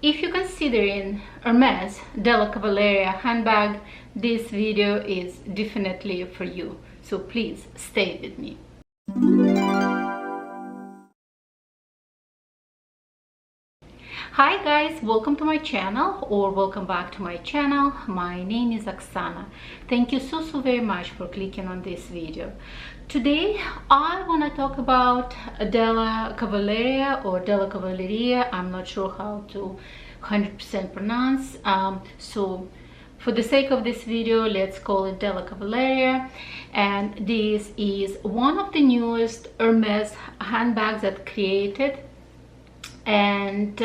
if you're considering Hermes Della Cavalleria handbag, this video is definitely for you. So please stay with me. Hi guys, welcome to my channel, or welcome back to my channel. My name is Oksana. Thank you so very much for clicking on this video. Today I want to talk about Della Cavalleria or Della Cavalleria. I'm not sure how to 100% pronounce, so for the sake of this video, let's call it Della Cavalleria. And this is one of the newest Hermes handbags that created, and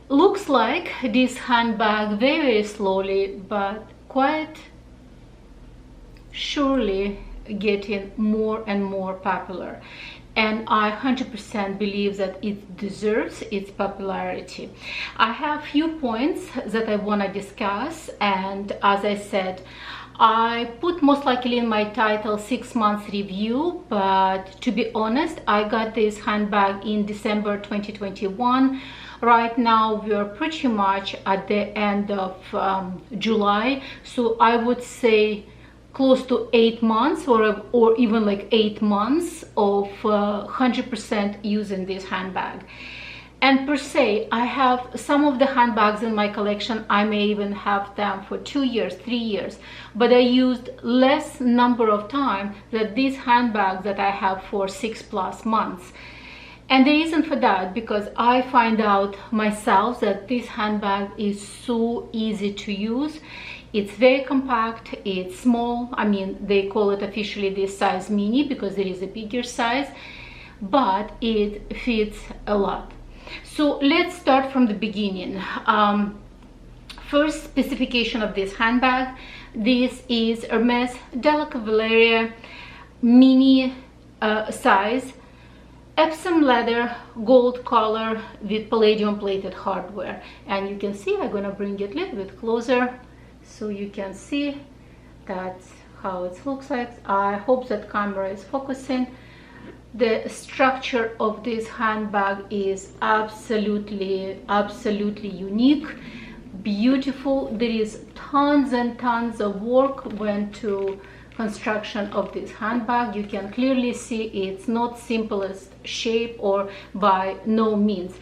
looks like this handbag very slowly but quite surely getting more and more popular, and I 100% believe that it deserves its popularity. I have few points that I want to discuss, and as I said, I put most likely in my title 6 months review, but to be honest, I got this handbag in December 2021. Right now we are pretty much at the end of July, so I would say close to 8 months or even like 8 months of 100% using this handbag. And per se, I have some of the handbags in my collection. I may even have them for 2 years, 3 years, but I used less number of time than these handbags that I have for 6+ months. And the reason for that, because I find out myself that this handbag is so easy to use. It's very compact, it's small. I mean, they call it officially this size mini because there is a bigger size, but it fits a lot. So let's start from the beginning. First specification of this handbag. This is Hermes Della Cavalleria mini size, Epsom leather, gold color with palladium plated hardware. And you can see, I'm gonna bring it a little bit closer so you can see that's how it looks like. I hope that camera is focusing. The structure of this handbag is absolutely unique, beautiful. There is tons and tons of work went to construction of this handbag. You can clearly see it's not simplest shape, or by no means.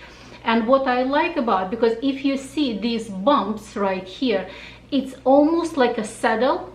And what I like about, because if you see these bumps right here, it's almost like a saddle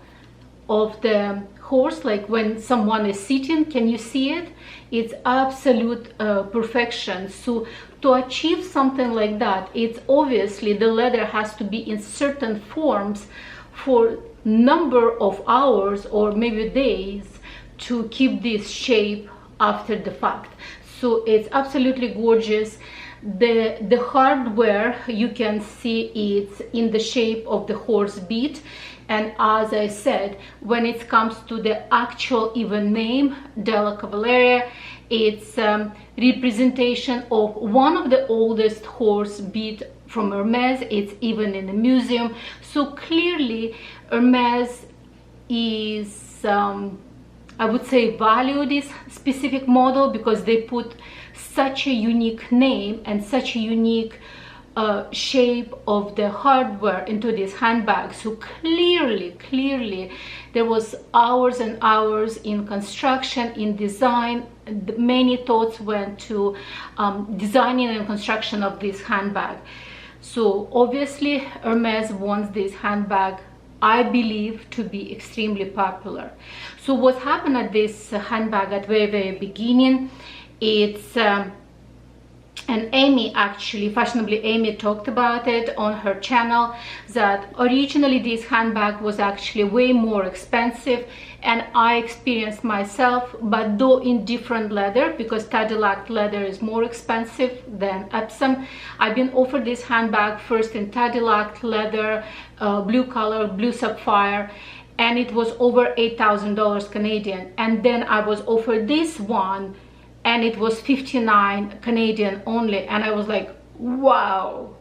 of the horse, like when someone is sitting. Can you see it? It's absolute perfection. So to achieve something like that, it's obviously the leather has to be in certain forms for number of hours or maybe days to keep this shape after the fact. So it's absolutely gorgeous. The hardware, you can see it's in the shape of the horse beat. And as I said, when it comes to the actual even name, Della Cavalleria, it's representation of one of the oldest horse beat from Hermes. It's even in the museum. So clearly Hermes is, I would say, value this specific model because they put such a unique name and such a unique shape of the hardware into this handbag. So clearly there was hours and hours in construction, in design. Many thoughts went to designing and construction of this handbag. So obviously Hermes wants this handbag, I believe, to be extremely popular. So what happened at this handbag at very beginning, it's and Amy, actually, fashionably Amy, talked about it on her channel, that originally this handbag was actually way more expensive, and I experienced myself, but though in different leather, because Cadillac leather is more expensive than Epsom. I've been offered this handbag first in Cadillac leather, blue color, blue sapphire, and it was over $8,000 Canadian. And then I was offered this one, and it was 59 Canadian only, and I was like, wow.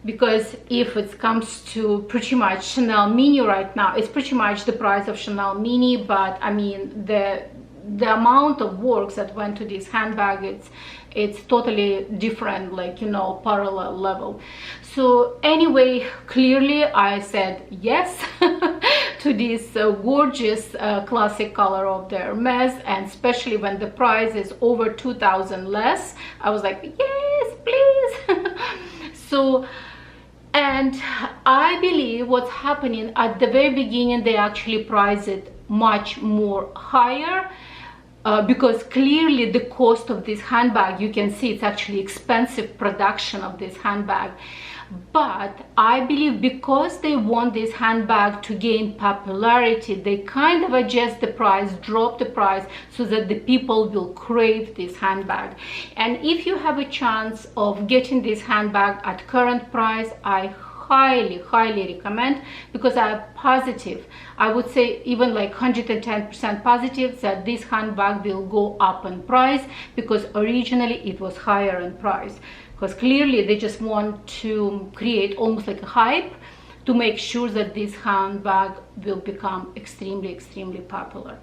Because if it comes to pretty much Chanel Mini right now, it's pretty much the price of Chanel Mini, but I mean the the amount of work that went to this handbag, it's totally different, like, you know, parallel level. So anyway, clearly I said yes to this gorgeous classic color of the Hermes, and especially when the price is over 2,000 less, I was like, yes, please. So, and I believe what's happening at the very beginning, they actually price it much more higher, because clearly the cost of this handbag, you can see it's actually expensive production of this handbag. But I believe because they want this handbag to gain popularity, they kind of adjust the price, drop the price, so that the people will crave this handbag. And if you have a chance of getting this handbag at current price, I highly recommend, because I'm positive, I would say even like 110% positive, that this handbag will go up in price, because originally it was higher in price. Because clearly they just want to create almost like a hype to make sure that this handbag will become extremely popular.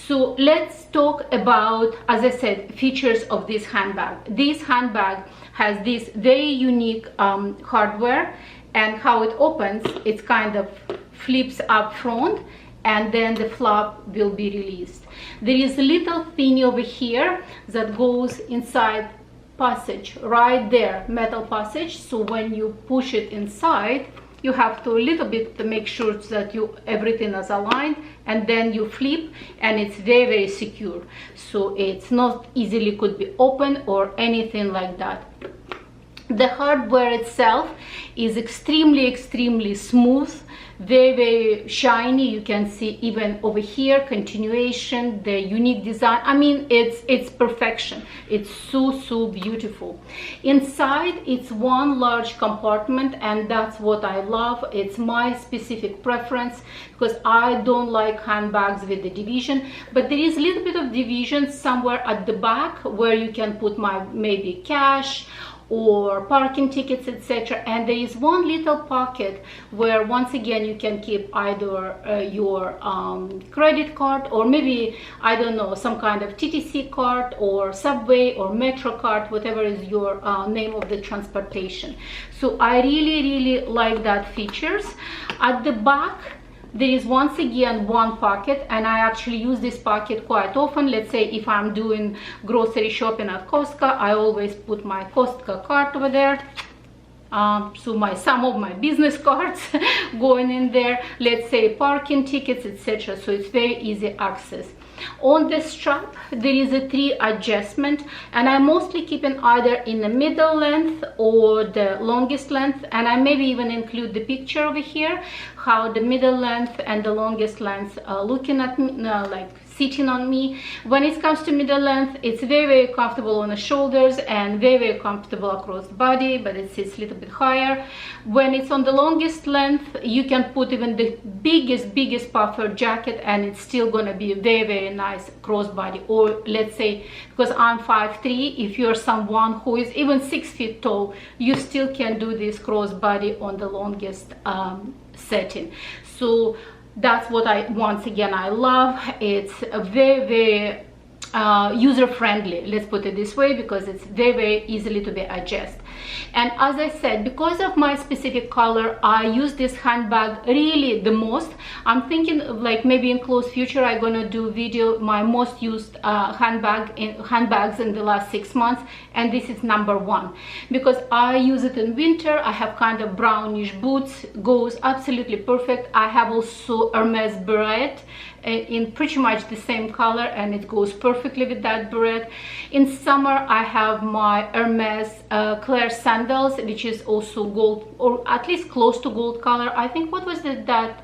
So let's talk about, as I said, features of this handbag. This handbag has this very unique hardware, and how it opens, it kind of flips up front, and then the flap will be released. There is a little thing over here that goes inside passage right there, metal passage. So when you push it inside, you have to a little bit to make sure that everything is aligned, and then you flip, and it's very secure. So it's not easily could be open or anything like that. The hardware itself is extremely smooth, very shiny. You can see even over here continuation, the unique design. I mean, it's perfection. It's so beautiful. Inside, it's one large compartment, and that's what I love. It's my specific preference, because I don't like handbags with the division, but there is a little bit of division somewhere at the back where you can put maybe cash or parking tickets, etc. And there is one little pocket where, once again, you can keep either your credit card, or maybe, I don't know, some kind of TTC card or subway or metro card, whatever is your name of the transportation. So I really like that features. At the back, there is once again one pocket, and I actually use this pocket quite often. Let's say if I'm doing grocery shopping at Costco, I always put my Costco card over there. So some of my business cards going in there, let's say parking tickets, etc. So it's very easy access. On the strap, there is a 3 adjustment, and I mostly keep it either in the middle length or the longest length, and I maybe even include the picture over here, how the middle length and the longest length are looking at me, like sitting on me. When it comes to middle length, it's very comfortable on the shoulders and very comfortable across the body, but it sits a little bit higher. When it's on the longest length, you can put even the biggest puffer jacket, and it's still gonna be very nice crossbody. Or let's say, because I'm 5'3", if you're someone who is even 6 feet tall, you still can do this crossbody on the longest setting. So that's what once again I love. It's a very user-friendly, let's put it this way, because it's very easily to be adjusted. And as I said, because of my specific color, I use this handbag really the most. I'm thinking of, like, maybe in close future I'm gonna do video my most used handbags in the last 6 months, and this is number 1 because I use it in winter. I have kind of brownish boots, goes absolutely perfect. I have also Hermes beret in pretty much the same color, and it goes perfectly with that beret. In summer, I have my Hermes Claire sandals, which is also gold, or at least close to gold color. I think, what was that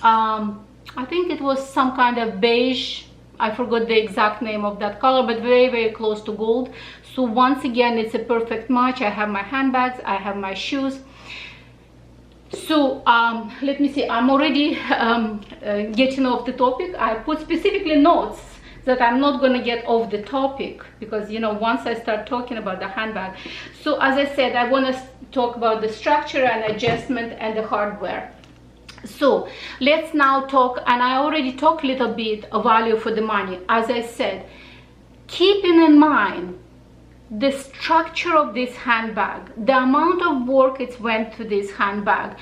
I think it was some kind of beige. I forgot the exact name of that color, but very close to gold. So once again, it's a perfect match. I have my handbags, I have my shoes. So let me see, I'm already getting off the topic. I put specifically notes that I'm not going to get off the topic, because, you know, once I start talking about the handbag. So as I said, I want to talk about the structure and adjustment and the hardware. So let's now talk, and I already talked a little bit of value for the money. As I said, keeping in mind the structure of this handbag, the amount of work it's went to this handbag,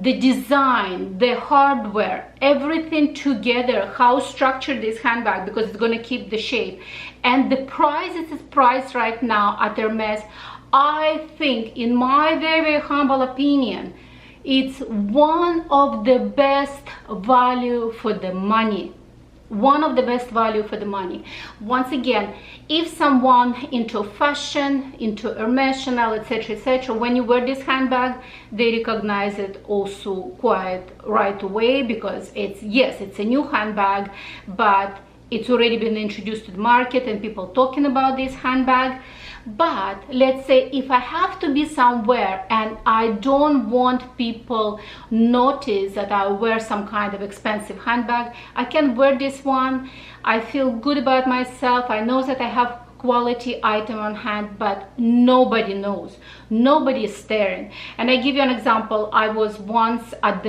the design, the hardware, everything together, how structured this handbag, because it's going to keep the shape, and the price it is priced right now at Hermes, I think, in my very, very humble opinion, it's one of the best value for the money. One of the best value for the money. Once again, if someone into fashion, into Hermes, Chanel, etc., when you wear this handbag, they recognize it also quite right away, because it's, yes, it's a new handbag, but it's already been introduced to the market and people talking about this handbag. But let's say if I have to be somewhere and I don't want people notice that I wear some kind of expensive handbag, I can wear this one. I feel good about myself. I know that I have quality item on hand, but nobody knows, nobody is staring. And I give you an example. I was once at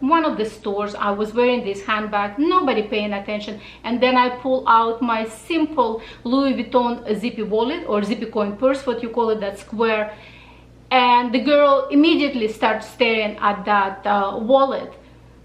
one of the stores, I was wearing this handbag, nobody paying attention, and then I pull out my simple Louis Vuitton Zippy wallet, or Zippy coin purse, what you call it, that square, and the girl immediately starts staring at that wallet.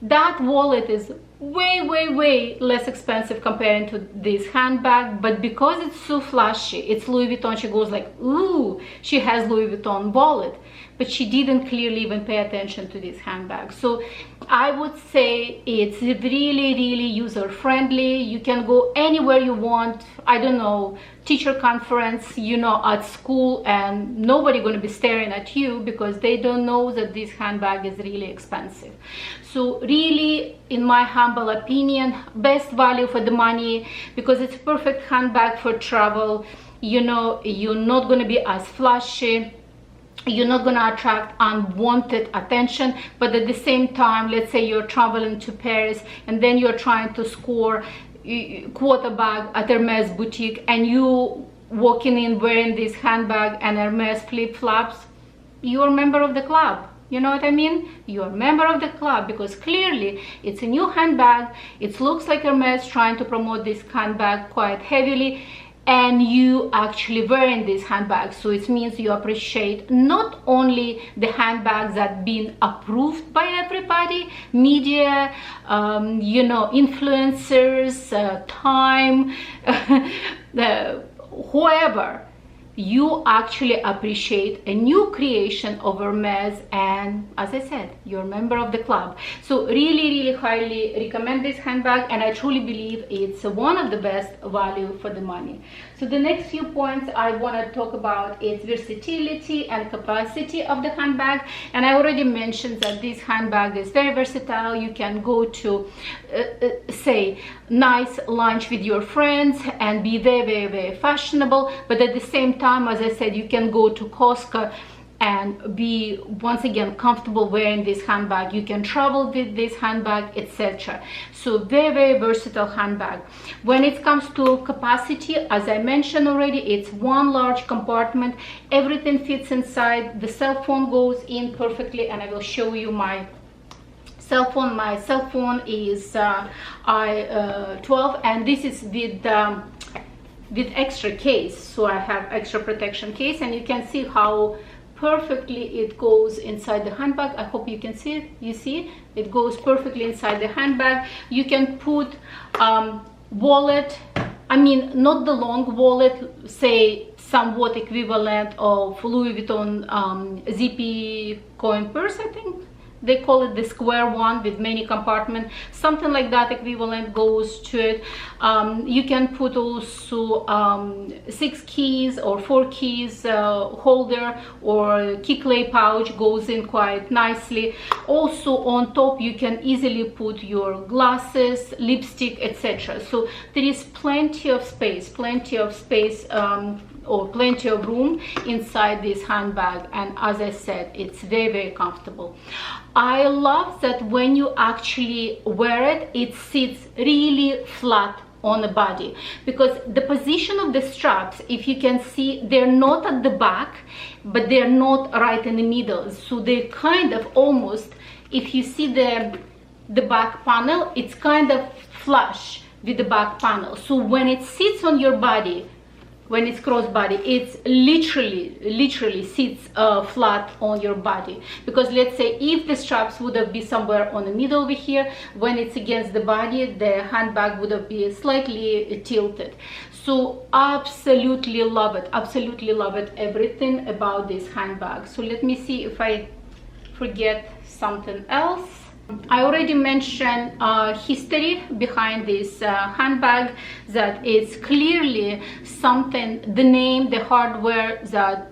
That wallet is way less expensive compared to this handbag, but because it's so flashy, it's Louis Vuitton, she goes like, ooh, she has Louis Vuitton wallet, but she didn't clearly even pay attention to this handbag. So I would say it's really user friendly. You can go anywhere you want, I don't know, teacher conference, you know, at school, and nobody going to be staring at you because they don't know that this handbag is really expensive. So really, in my humble opinion, best value for the money, because it's a perfect handbag for travel. You know, you're not going to be as flashy, you're not going to attract unwanted attention, but at the same time, let's say you're traveling to Paris and then you're trying to score quarter bag at Hermes boutique, and you walking in wearing this handbag and Hermes flip-flops, you're a member of the club. You know what I mean? You're a member of the club, because clearly it's a new handbag. It looks like Hermes trying to promote this handbag quite heavily, and you actually wearing this handbag. So it means you appreciate not only the handbags that been approved by everybody, media, you know, influencers, time, whoever. You actually appreciate a new creation of Hermes, and as I said, you're a member of the club. So really highly recommend this handbag, and I truly believe it's one of the best value for the money. So the next few points I want to talk about is versatility and capacity of the handbag. And I already mentioned that this handbag is very versatile. You can go to say nice lunch with your friends and be very fashionable, but at the same time, as I said, you can go to Costco and be once again comfortable wearing this handbag. You can travel with this handbag, etc. So very versatile handbag. When it comes to capacity, as I mentioned already, it's one large compartment, everything fits inside. The cell phone goes in perfectly, and I will show you my cell phone. My cell phone is i12, and this is with extra case, so I have extra protection case, and you can see how perfectly it goes inside the handbag. I hope you can see it. You see it goes perfectly inside the handbag. You can put wallet, I mean not the long wallet, say somewhat equivalent of Louis Vuitton Zippy coin purse, I think they call it, the square one with many compartments, something like that equivalent goes to it. You can put also 6 keys or 4 keys holder, or key clay pouch goes in quite nicely. Also on top you can easily put your glasses, lipstick, etc. So there is plenty of space or plenty of room inside this handbag, and as I said, it's very comfortable. I love that when you actually wear it, it sits really flat on the body, because the position of the straps, if you can see, they're not at the back, but they're not right in the middle, so they kind of almost if you see the back panel, it's kind of flush with the back panel. So when it sits on your body, when it's crossbody, it's literally sits flat on your body. Because let's say if the straps would have been somewhere on the middle over here, when it's against the body, the handbag would have been slightly tilted. So absolutely love it, absolutely love it, everything about this handbag. So let me see if I forget something else. I already mentioned history behind this handbag, that it's clearly something, the name, the hardware that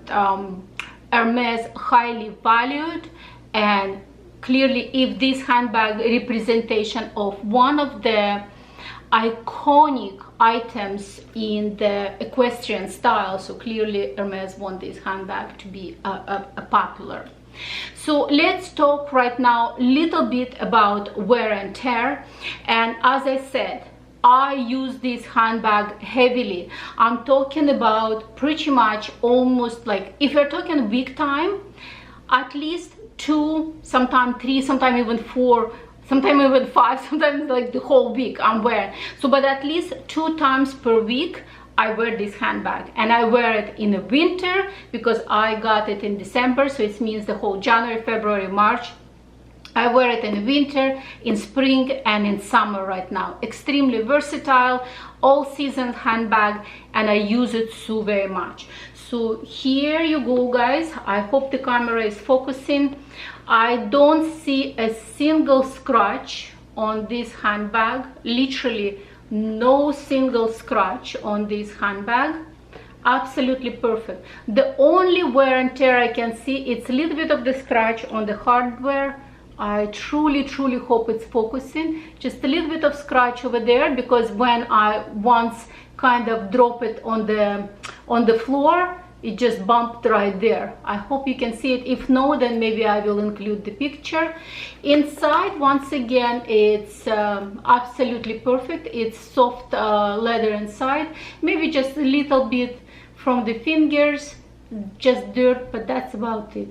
Hermes highly valued, and clearly if this handbag representation of one of the iconic items in the equestrian style, so clearly Hermes want this handbag to be a popular. So let's talk right now a little bit about wear and tear. And as I said, I use this handbag heavily. I'm talking about pretty much almost like, if you're talking week time, at least 2, sometimes 3, sometimes even 4, sometimes even 5, sometimes like the whole week I'm wearing. So but at least 2 times per week I wear this handbag, and I wear it in the winter because I got it in December, so it means the whole January, February, March. I wear it in the winter, in spring, and in summer right now. Extremely versatile, all season handbag, and I use it so very much. So here you go, guys. I hope the camera is focusing. I don't see a single scratch on this handbag, literally no single scratch on this handbag. Absolutely perfect. The only wear and tear I can see, it's a little bit of the scratch on the hardware. I truly hope it's focusing. Just a little bit of scratch over there, because when I once kind of drop it on the floor, it just bumped right there. I hope you can see it. If no, then maybe I will include the picture. Inside, once again, it's absolutely perfect. It's soft leather inside, maybe just a little bit from the fingers, just dirt, but that's about it.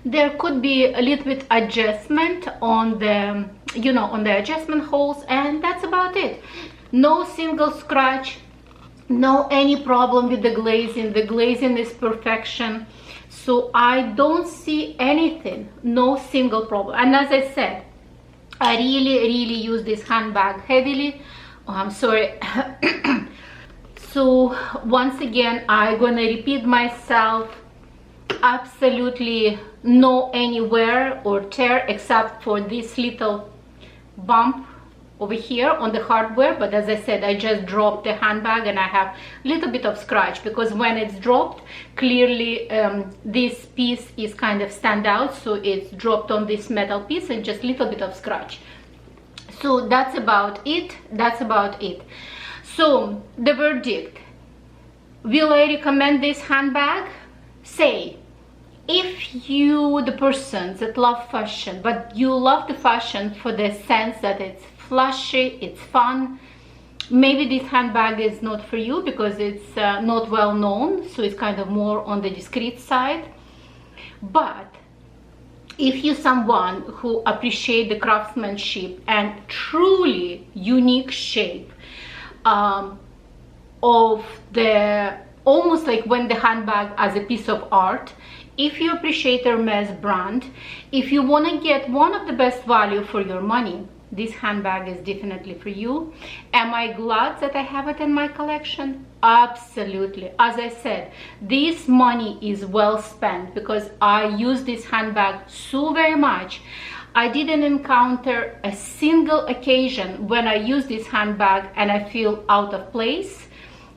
There could be a little bit adjustment on the, you know, on the adjustment holes, and that's about it. No single scratch, no any problem with the glazing. The glazing is perfection, so I don't see anything, no single problem. And as I said, I really use this handbag heavily. Oh, I'm sorry. So once again, I'm gonna repeat myself. Absolutely no any wear or tear except for this little bump over here on the hardware, but as I said, I just dropped the handbag and I have a little bit of scratch, because when it's dropped, clearly this piece is kind of stand out, so it's dropped on this metal piece, and just a little bit of scratch. So that's about it. That's about it. So the verdict: will I recommend this handbag? Say, if you the person that love fashion, but you love the fashion for the sense that it's flashy, it's fun, maybe this handbag is not for you because it's not well known, so it's kind of more on the discreet side. But if you're someone who appreciate the craftsmanship and truly unique shape of the, almost like when the handbag as a piece of art, if you appreciate Hermes brand, if you want to get one of the best value for your money, this handbag is definitely for you. Am I glad that I have it in my collection? Absolutely. As I said, this money is well spent because I use this handbag so very much. I didn't encounter a single occasion when I use this handbag and I feel out of place,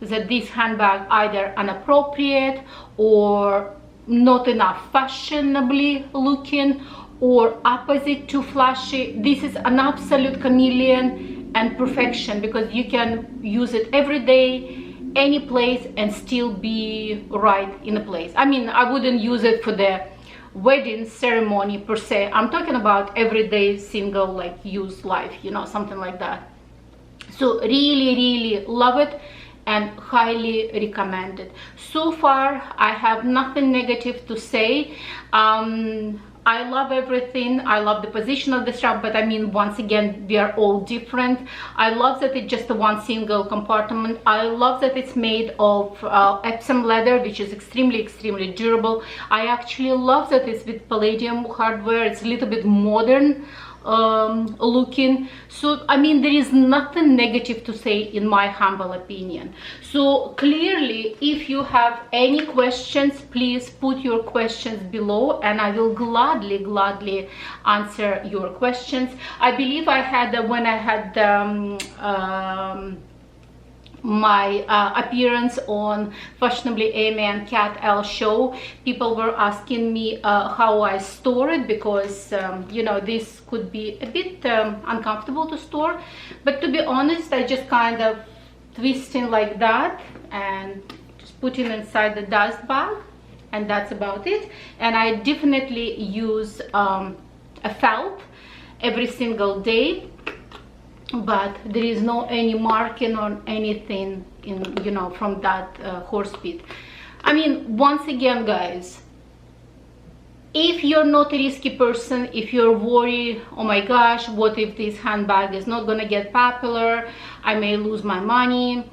that this handbag either inappropriate or not enough fashionably looking or opposite too flashy. This is an absolute chameleon and perfection, because you can use it every day, any place, and still be right in a place. I mean, I wouldn't use it for the wedding ceremony per se. I'm talking about everyday single like use life, you know, something like that. So really love it and highly recommend it. So far I have nothing negative to say. I love everything. I love the position of the strap, but I mean, once again, we are all different. I love that it's just a one single compartment. I love that it's made of Epsom leather, which is extremely durable. I actually love that it's with palladium hardware. It's a little bit modern looking. So I mean, there is nothing negative to say in my humble opinion. So clearly, if you have any questions, please put your questions below and I will gladly answer your questions. I believe I had when I had my appearance on Fashionably Amy and Cat L show, people were asking me how I store it, because you know, this could be a bit uncomfortable to store, but to be honest, I just kind of twist in like that and just put it inside the dust bag, and that's about it. And I definitely use a felt every single day, but there is no any marking or anything in, you know, from that horse pit. I mean, once again, guys, if you're not a risky person, if you're worried, oh my gosh, what if this handbag is not gonna get popular, I may lose my money,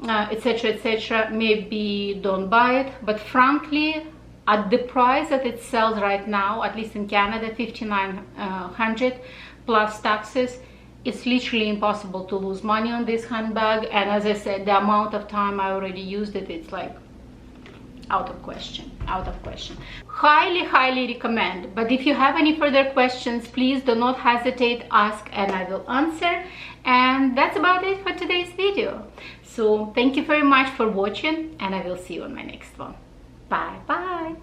etc., maybe don't buy it. But frankly, at the price that it sells right now, at least in Canada, $5,900 plus taxes, it's literally impossible to lose money on this handbag. And as I said, the amount of time I already used it, it's like out of question. Highly recommend. But if you have any further questions, please do not hesitate, ask and I will answer. And that's about it for today's video. So thank you very much for watching, and I will see you on my next one. Bye.